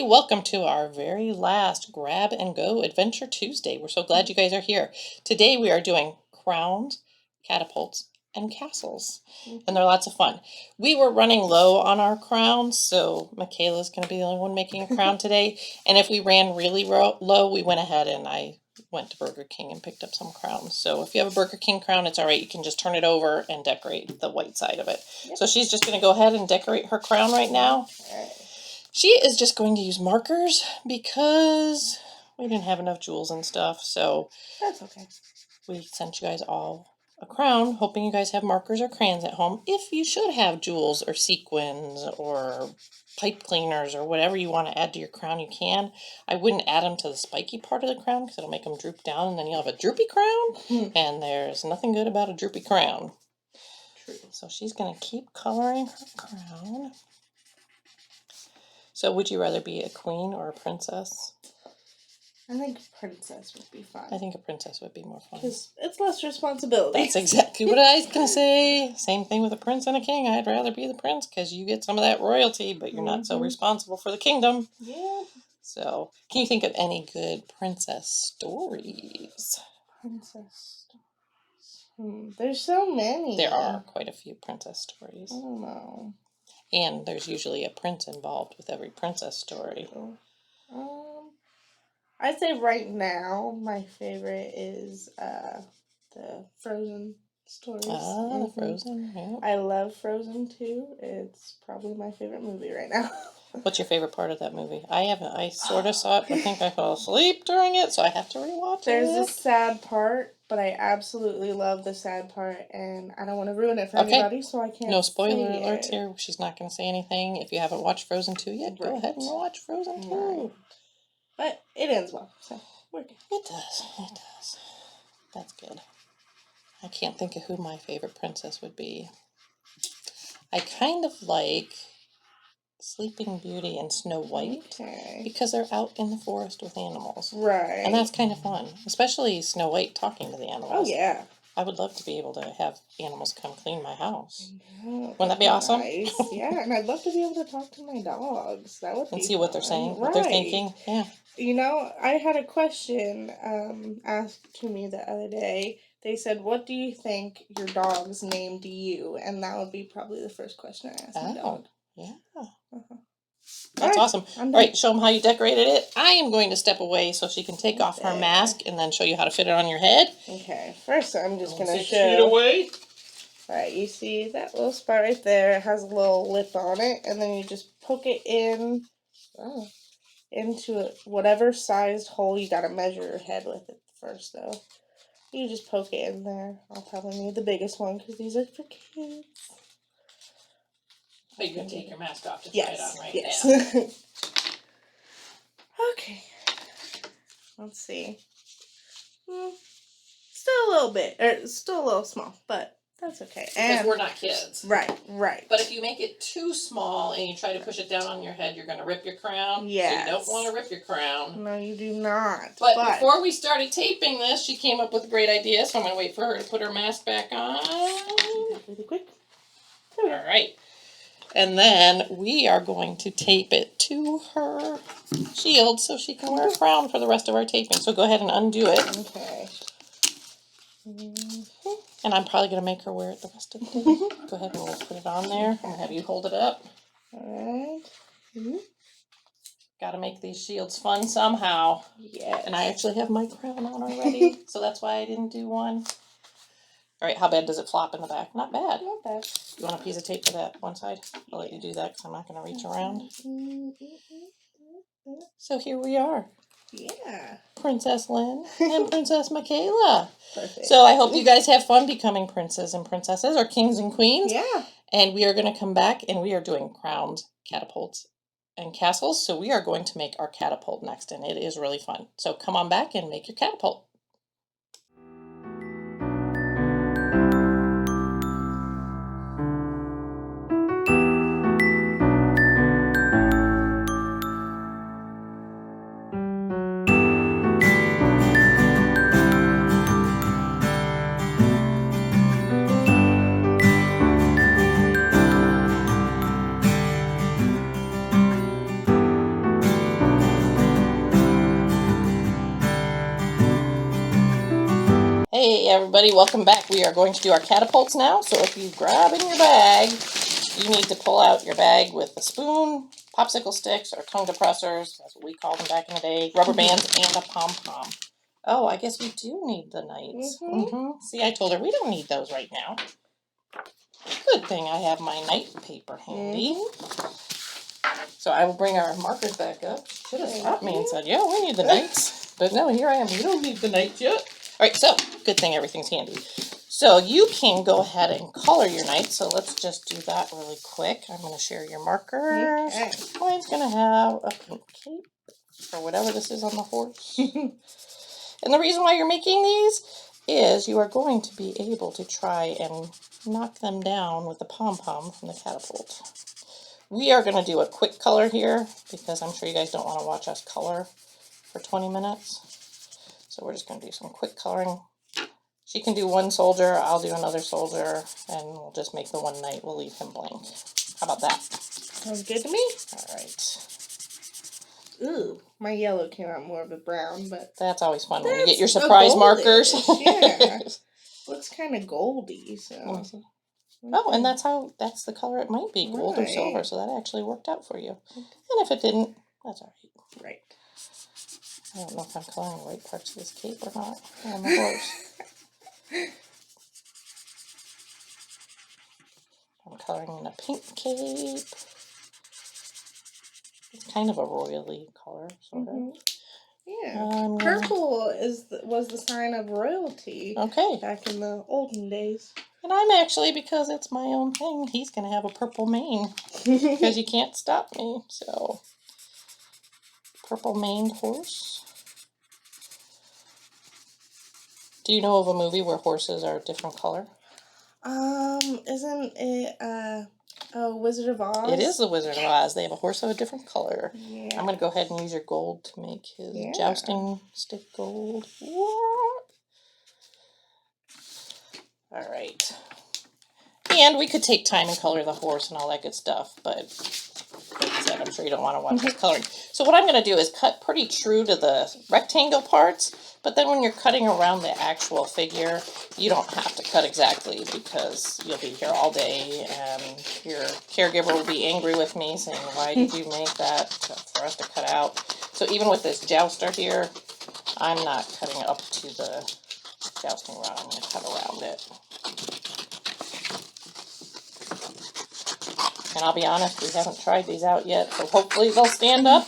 welcome to our very last Grab and Go Adventure Tuesday. We're so glad you guys are here. Today we are doing crowns, catapults, and castles, and they're lots of fun. We were running low on our crowns, so Michaela's going to be the only one making a crown today, and if we ran really low, we went ahead and I went to Burger King and picked up some crowns. So if you have a Burger King crown, it's all right. You can just turn it over and decorate the white side of it. Yep. So she's just going to go ahead and decorate her crown right now. She is just going to use markers because we didn't have enough jewels and stuff. So that's okay. We sent you guys all a crown, hoping you guys have markers or crayons at home. If you should have jewels or sequins or pipe cleaners or whatever you want to add to your crown, you can. I wouldn't add them to the spiky part of the crown because it'll make them droop down, and then you'll have a droopy crown, and there's nothing good about a droopy crown. True. So she's going to keep coloring her crown. So would you rather be a queen or a princess? I think princess would be fun. I think a princess would be more fun. Because it's less responsibility. That's exactly what I was going to say. Same thing with a prince and a king. I'd rather be the prince because you get some of that royalty, but you're not so responsible for the kingdom. Yeah. So, can you think of any good princess stories? Princess stories. There's so many. There are quite a few princess stories. I don't know. And there's usually a prince involved with every princess story. I'd say right now my favorite is the Frozen stories. The Frozen, yeah. I love Frozen too. It's probably my favorite movie right now. What's your favorite part of that movie? I sort of saw it, but I think I fell asleep during it, so I have to rewatch it. There's a sad part, but I absolutely love the sad part, and I don't want to ruin it for anybody, so I can't. No spoiler alerts here. She's not going to say anything. If you haven't watched Frozen 2 yet, go ahead and watch Frozen 2. Right. But it ends well, so we're good. It does. That's good. I can't think of who my favorite princess would be. I kind of like Sleeping Beauty and Snow White because they're out in the forest with animals. Right. And that's kind of fun, especially Snow White talking to the animals. Oh, yeah. I would love to be able to have animals come clean my house. Wouldn't that be awesome? Nice. Yeah, and I'd love to be able to talk to my dogs. That would be see what they're saying, what they're thinking. Yeah. You know, I had a question asked to me the other day. They said, what do you think your dog's named you? And that would be probably the first question I asked my dog. Yeah. That's awesome. All right, show them how you decorated it. I am going to step away so she can take off her mask and then show you how to fit it on your head. Okay. First, I'm just going to show. 6 feet away. All right, you see that little spot right there? It has a little lip on it, and then you just poke it in into whatever sized hole. You got to measure your head with it first, though. You just poke it in there. I'll probably need the biggest one because these are for kids. Are you going to take your mask off to try it on right now? Yes. Okay. Let's see. Still a little bit. Still a little small, but that's okay. Because we're not kids. Right. But if you make it too small and you try to push it down on your head, you're going to rip your crown. Yes. So you don't want to rip your crown. No, you do not. But before we started taping this, she came up with a great idea, so I'm going to wait for her to put her mask back on. Really quick. All right. And then we are going to tape it to her shield so she can wear a crown for the rest of our taping. So go ahead and undo it. Okay. And I'm probably going to make her wear it the rest of the day. Go ahead and we'll put it on there and have you hold it up. All right. Got to make these shields fun somehow. Yeah. And I actually have my crown on already, so that's why I didn't do one. All right, how bad does it flop in the back? Not bad. Not bad. You want a piece of tape for that one side? I'll let you do that because I'm not going to reach around. So here we are. Yeah. Princess Lynn and Princess Michaela. Perfect. So I hope you guys have fun becoming princes and princesses or kings and queens. Yeah. And we are going to come back and we are doing crowns, catapults, and castles. So we are going to make our catapult next, and it is really fun. So come on back and make your catapult. Hey everybody, welcome back. We are going to do our catapults now. So if you grab in your bag, you need to pull out your bag with a spoon, popsicle sticks, or tongue depressors. That's what we called them back in the day. Rubber bands and a pom-pom. Oh, I guess we do need the knights. See, I told her we don't need those right now. Good thing I have my knight paper handy. So I will bring our markers back up. Should have stopped me and said, yeah, we need the knights. But no, here I am. We don't need the knights yet. All right, so good thing everything's handy. So you can go ahead and color your knights. So let's just do that really quick. I'm going to share your markers. Okay. Mine's going to have a pink cape or whatever this is on the horse. And the reason why you're making these is you are going to be able to try and knock them down with the pom-pom from the catapult. We are going to do a quick color here because I'm sure you guys don't want to watch us color for 20 minutes. So we're just going to do some quick coloring. She can do one soldier, I'll do another soldier, and we'll just make the one knight. We'll leave him blank. How about that? Sounds good to me. All right. Ooh, my yellow came out more of a brown, but that's always fun when you get your surprise markers. Yeah. Looks kind of goldy, so. Let me see. Oh, and that's the color it might be, gold or silver, so that actually worked out for you. And if it didn't, that's all right. Right. I don't know if I'm coloring the right parts of this cape or not on the horse. I'm coloring in a pink cape. It's kind of a royally color, sort of. Yeah. Purple was the sign of royalty. Okay. Back in the olden days. And I'm actually, because it's my own thing, he's going to have a purple mane. Because you can't stop me, so. Purple maned horse. Do you know of a movie where horses are a different color? Isn't it, Wizard of Oz? It is the Wizard of Oz. They have a horse of a different color. Yeah. I'm going to go ahead and use your gold to make his jousting stick gold. What? All right. And we could take time and color the horse and all that good stuff, but like I said, I'm sure you don't want to watch this coloring. So what I'm going to do is cut pretty true to the rectangle parts, but then when you're cutting around the actual figure, you don't have to cut exactly because you'll be here all day and your caregiver will be angry with me saying, why did you make that for us to cut out? So even with this jouster here, I'm not cutting up to the jousting rod. I'm going to cut around it. And I'll be honest, we haven't tried these out yet, so hopefully they'll stand up.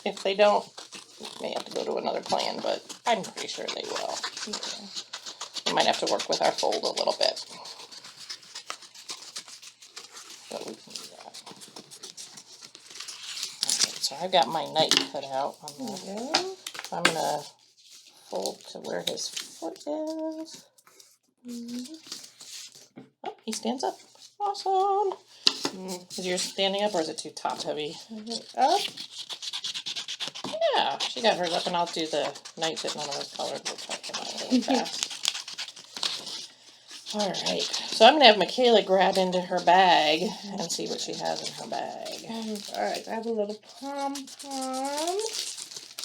If they don't, we may have to go to another plan, but I'm pretty sure they will. Okay. We might have to work with our fold a little bit. But we can do that. Okay, so I've got my knight cut out. I'm going to fold to where his foot is. Oh, he stands up. Awesome. Is yours standing up or is it too top heavy? Up. Yeah, she got hers up and I'll do the knight that none of us colored. We'll cut him out really fast. Alright, so I'm going to have Michaela grab into her bag and see what she has in her bag. Alright, I have a little pom-pom.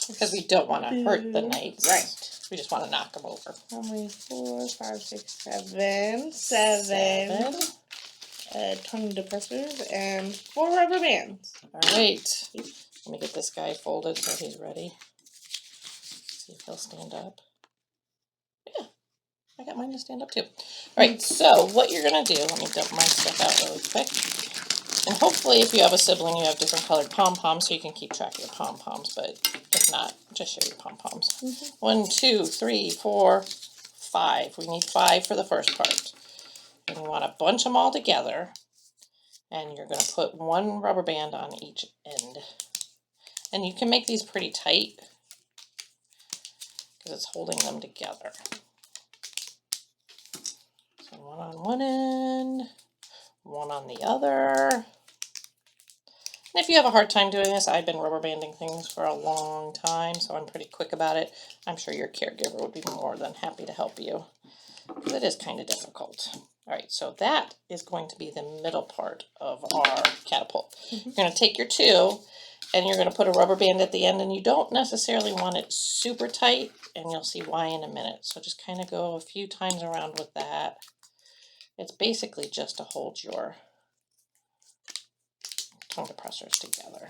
Because we don't want to hurt the knights. Right. We just want to knock them over. How many? 4, 5, 6, 7. 7. Tongue depressors and 4 rubber bands. Alright. Let me get this guy folded so he's ready. See if he'll stand up. Yeah, I got mine to stand up too. Alright, so what you're going to do, let me dump my stuff out really quick. And hopefully if you have a sibling, you have different colored pom-poms so you can keep track of your pom-poms, but if not, just show your pom-poms. 1, 2, 3, 4, 5. We need 5 for the first part. And you want to bunch them all together. And you're going to put 1 rubber band on each end. And you can make these pretty tight because it's holding them together. So 1 on one end, 1 on the other. And if you have a hard time doing this, I've been rubber banding things for a long time, so I'm pretty quick about it. I'm sure your caregiver would be more than happy to help you, because it is kind of difficult. All right, so that is going to be the middle part of our catapult. You're going to take your 2 and you're going to put a rubber band at the end, and you don't necessarily want it super tight, and you'll see why in a minute. So just kind of go a few times around with that. It's basically just to hold your tongue depressors together,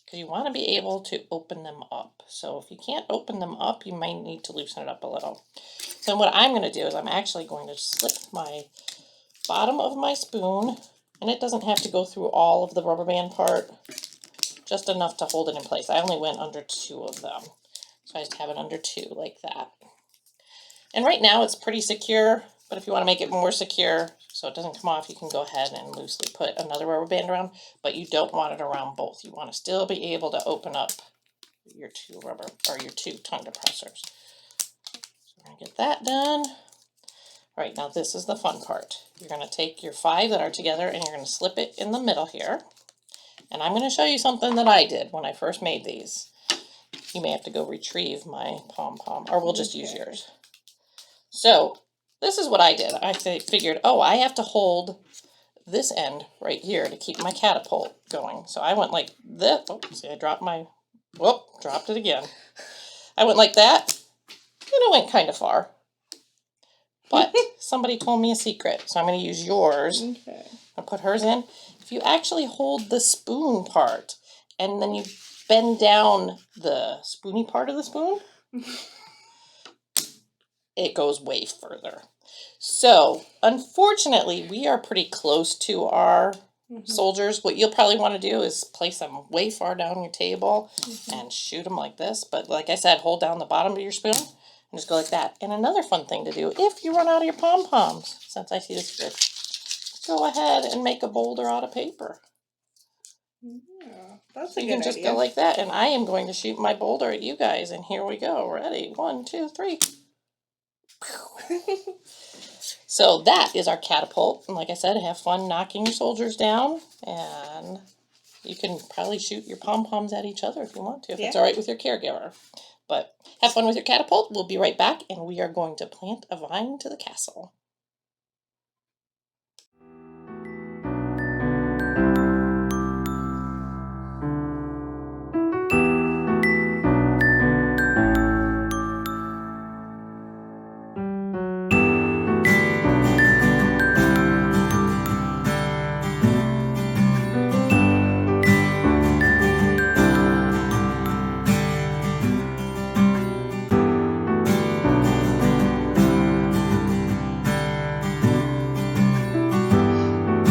because you want to be able to open them up. So if you can't open them up, you might need to loosen it up a little. So what I'm going to do is I'm actually going to slip my bottom of my spoon, and it doesn't have to go through all of the rubber band part, just enough to hold it in place. I only went under 2 of them, so I just have it under 2 like that. And right now it's pretty secure, but if you want to make it more secure so it doesn't come off, you can go ahead and loosely put another rubber band around, but you don't want it around both. You want to still be able to open up your 2 tongue depressors. So we're going to get that done. All right, now this is the fun part. You're going to take your 5 that are together and you're going to slip it in the middle here. And I'm going to show you something that I did when I first made these. You may have to go retrieve my pom-pom, or we'll just use yours. So this is what I did. I figured, oh, I have to hold this end right here to keep my catapult going. So I went like this. Oh, see, I dropped dropped it again. I went like that, and it went kind of far. But somebody told me a secret, so I'm going to use yours. Okay. I'll put hers in. If you actually hold the spoon part, and then you bend down the spoony part of the spoon, it goes way further. So, unfortunately, we are pretty close to our soldiers. What you'll probably want to do is place them way far down your table and shoot them like this. But like I said, hold down the bottom of your spoon and just go like that. And another fun thing to do, if you run out of your pom-poms, since I see this good, go ahead and make a boulder out of paper. Yeah, that's So a you good can just idea. go like that, and I am going to shoot my boulder at you guys, and here we go. Ready? 1, 2, 3. So that is our catapult, and like I said, have fun knocking your soldiers down, and you can probably shoot your pom-poms at each other if you want to, if it's all right with your caregiver. But have fun with your catapult. We'll be right back, and we are going to plant a vine to the castle.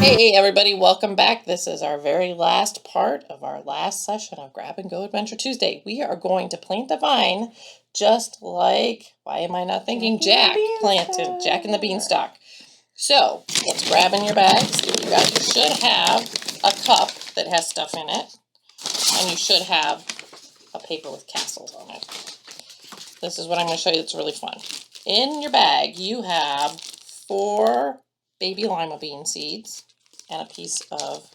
Hey everybody, welcome back. This is our very last part of our last session of Grab and Go Adventure Tuesday. We are going to plant the vine just like, why am I not thinking Jack planted, Jack and the Beanstalk. So let's grab in your bags. You guys should have a cup that has stuff in it, and you should have a paper with castles on it. This is what I'm going to show you that's really fun. In your bag, you have 4 baby lima bean seeds and a piece of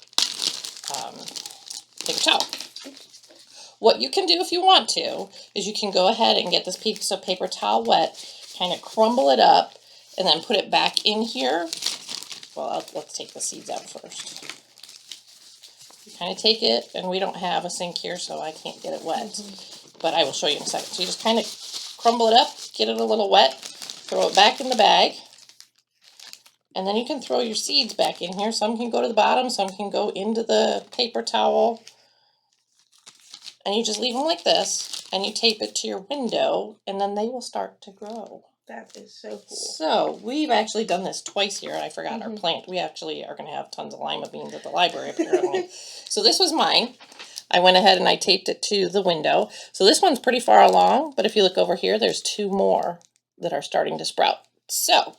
paper towel. What you can do if you want to is you can go ahead and get this piece of paper towel wet, kind of crumble it up, and then put it back in here. Well, let's take the seeds out first. You kind of take it, and we don't have a sink here, so I can't get it wet. But I will show you in a second. So you just kind of crumble it up, get it a little wet, throw it back in the bag. And then you can throw your seeds back in here. Some can go to the bottom, some can go into the paper towel. And you just leave them like this, and you tape it to your window, and then they will start to grow. That is so cool. So, we've actually done this twice here, and I forgot our plant. We actually are going to have tons of lima beans at the library, apparently. So this was mine. I went ahead and I taped it to the window. So this one's pretty far along, but if you look over here, there's 2 more that are starting to sprout. So,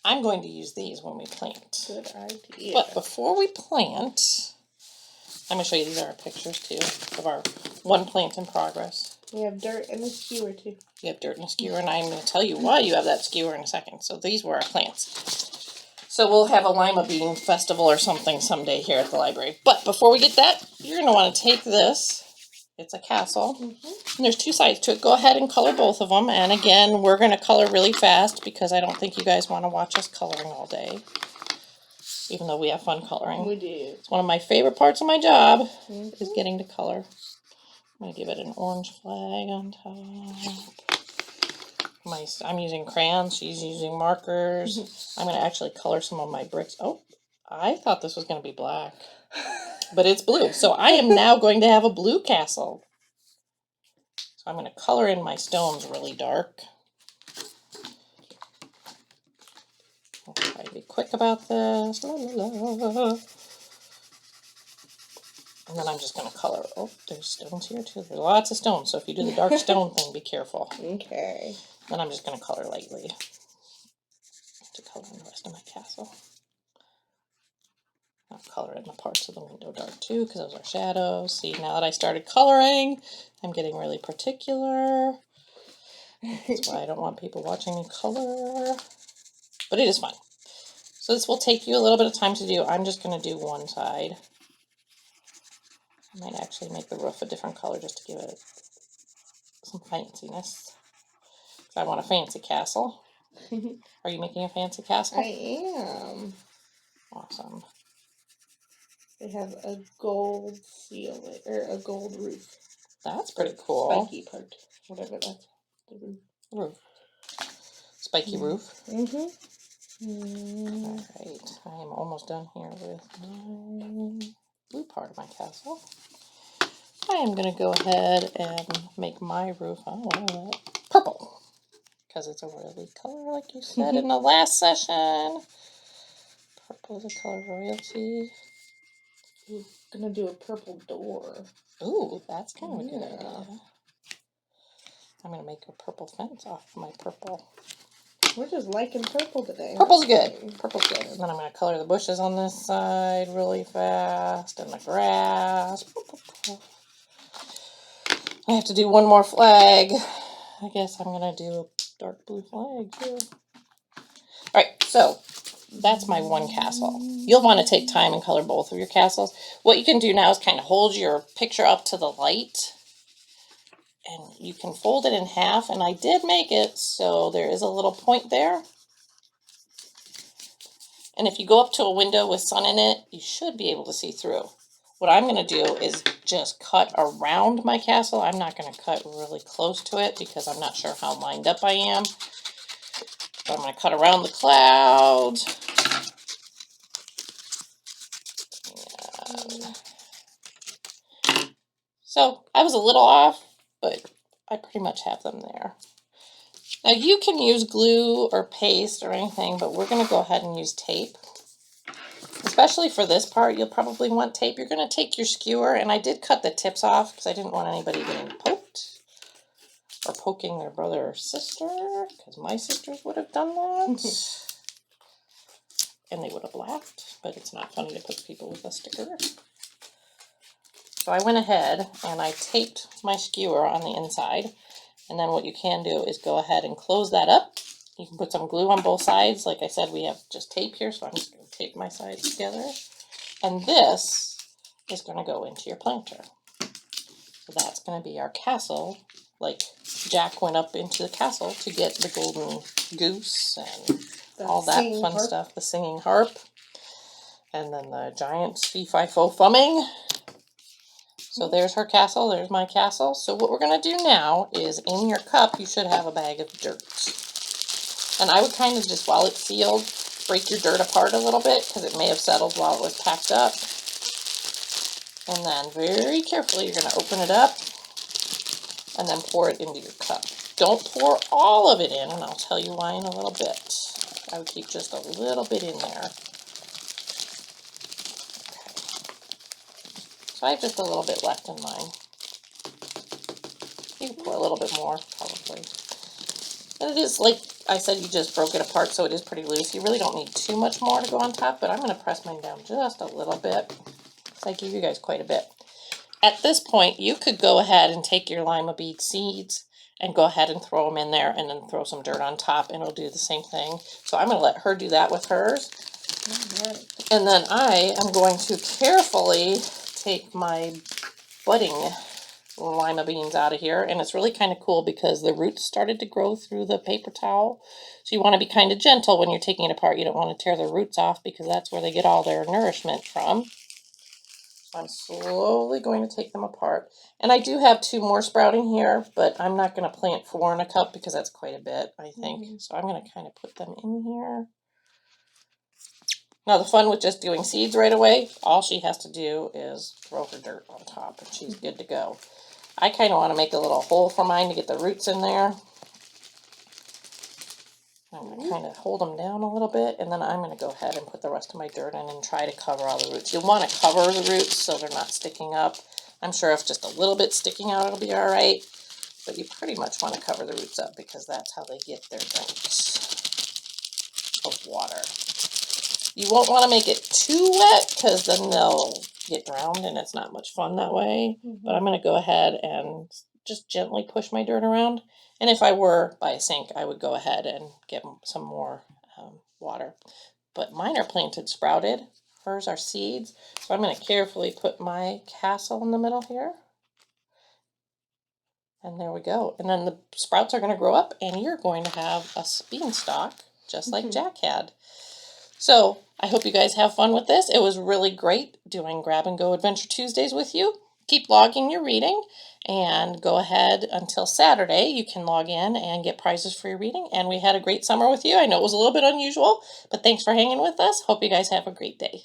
I'm going to use these when we plant. Good idea. But before we plant, I'm going to show you, these are our pictures too, of our one plant in progress. We have dirt and a skewer too. You have dirt and a skewer, and I'm going to tell you why you have that skewer in a second. So these were our plants. So we'll have a lima bean festival or something someday here at the library. But before we get that, you're going to want to take this. It's a castle. And there's 2 sides to it. Go ahead and color both of them. And again, we're going to color really fast because I don't think you guys want to watch us coloring all day. even though we have fun coloring. We do. It's one of my favorite parts of my job, Mm-hmm. is getting to color. I'm going to give it an orange flag on top. I'm using crayons, she's using markers. I'm going to actually color some of my bricks. Oh, I thought this was going to be black, but it's blue. So I am now going to have a blue castle. So I'm going to color in my stones really dark. I'll try to be quick about this. La, la, la. And then I'm just going to color. Oh, there's stones here too. There's lots of stones. So if you do the dark stone thing, be careful. Okay. Then I'm just going to color lightly to color in the rest of my castle. I'll color in the parts of the window dark too, because those are shadows. See, now that I started coloring, I'm getting really particular. That's why I don't want people watching me color. But it is fun. So this will take you a little bit of time to do. I'm just going to do one side. I might actually make the roof a different color just to give it some fanciness. I want a fancy castle. Are you making a fancy castle? I am. Awesome. They have a gold ceiling, or a gold roof. That's pretty cool. Spiky part, whatever that's the roof. Roof. Spiky roof. Mm-hmm. Alright, I am almost done here with my blue part of my castle. I am going to go ahead and make my roof, purple. Because it's a really color, like you said in the last session. Purple is a color of royalty. We're gonna do a purple door. Ooh, that's kind of a good idea. I'm going to make a purple fence off my purple. We're just liking purple today. Purple's good. Purple's good. And then I'm going to color the bushes on this side really fast. And the grass. I have to do one more flag. I guess I'm going to do a dark blue flag too. Alright, so that's my one castle. You'll want to take time and color both of your castles. What you can do now is kind of hold your picture up to the light. And you can fold it in half. And I did make it so there is a little point there. And if you go up to a window with sun in it, you should be able to see through. What I'm going to do is just cut around my castle. I'm not going to cut really close to it because I'm not sure how lined up I am. But I'm going to cut around the clouds. So I was a little off, but I pretty much have them there. Now you can use glue or paste or anything, but we're going to go ahead and use tape. Especially for this part, you'll probably want tape. You're going to take your skewer, and I did cut the tips off because I didn't want anybody getting poked or poking their brother or sister, because my sisters would have done that. And they would have laughed, but it's not funny to poke people with a sticker. So I went ahead and I taped my skewer on the inside. And then what you can do is go ahead and close that up. You can put some glue on both sides. Like I said, we have just tape here, so I'm just going to tape my sides together. And this is going to go into your planter. So that's going to be our castle. Like Jack went up into the castle to get the golden goose and all that fun stuff. The singing harp. And then the giant fee-fi-fo-fumming. So there's her castle, there's my castle. So what we're going to do now is in your cup, you should have a bag of dirt. And I would kind of just, while it's sealed, break your dirt apart a little bit because it may have settled while it was packed up. And then very carefully, you're going to open it up and then pour it into your cup. Don't pour all of it in, and I'll tell you why in a little bit. I would keep just a little bit in there. So I have just a little bit left in mine. You can pour a little bit more, probably. And it is, like I said, you just broke it apart, so it is pretty loose. You really don't need too much more to go on top, but I'm going to press mine down just a little bit, because I gave you guys quite a bit. At this point, you could go ahead and take your lima bead seeds and go ahead and throw them in there and then throw some dirt on top, and it'll do the same thing. So I'm going to let her do that with hers. And then I am going to carefully take my budding lima beans out of here. And it's really kind of cool because the roots started to grow through the paper towel. So you want to be kind of gentle when you're taking it apart. You don't want to tear the roots off because that's where they get all their nourishment from. So I'm slowly going to take them apart. And I do have 2 more sprouting here, but I'm not going to plant 4 in a cup because that's quite a bit, I think. So I'm going to kind of put them in here. Now the fun with just doing seeds right away, all she has to do is throw her dirt on top and she's good to go. I kind of want to make a little hole for mine to get the roots in there. I'm going to kind of hold them down a little bit, and then I'm going to go ahead and put the rest of my dirt in and try to cover all the roots. You'll want to cover the roots so they're not sticking up. I'm sure if just a little bit sticking out, it'll be all right. But you pretty much want to cover the roots up because that's how they get their drinks of water. You won't want to make it too wet because then they'll get drowned and it's not much fun that way. But I'm going to go ahead and just gently push my dirt around. And if I were by a sink, I would go ahead and get some more water. But mine are planted sprouted. Hers are seeds. So I'm going to carefully put my castle in the middle here. And there we go. And then the sprouts are going to grow up and you're going to have a beanstalk just like Jack had. So I hope you guys have fun with this. It was really great doing Grab and Go Adventure Tuesdays with you. Keep logging your reading and go ahead until Saturday. You can log in and get prizes for your reading. And we had a great summer with you. I know it was a little bit unusual, but thanks for hanging with us. Hope you guys have a great day.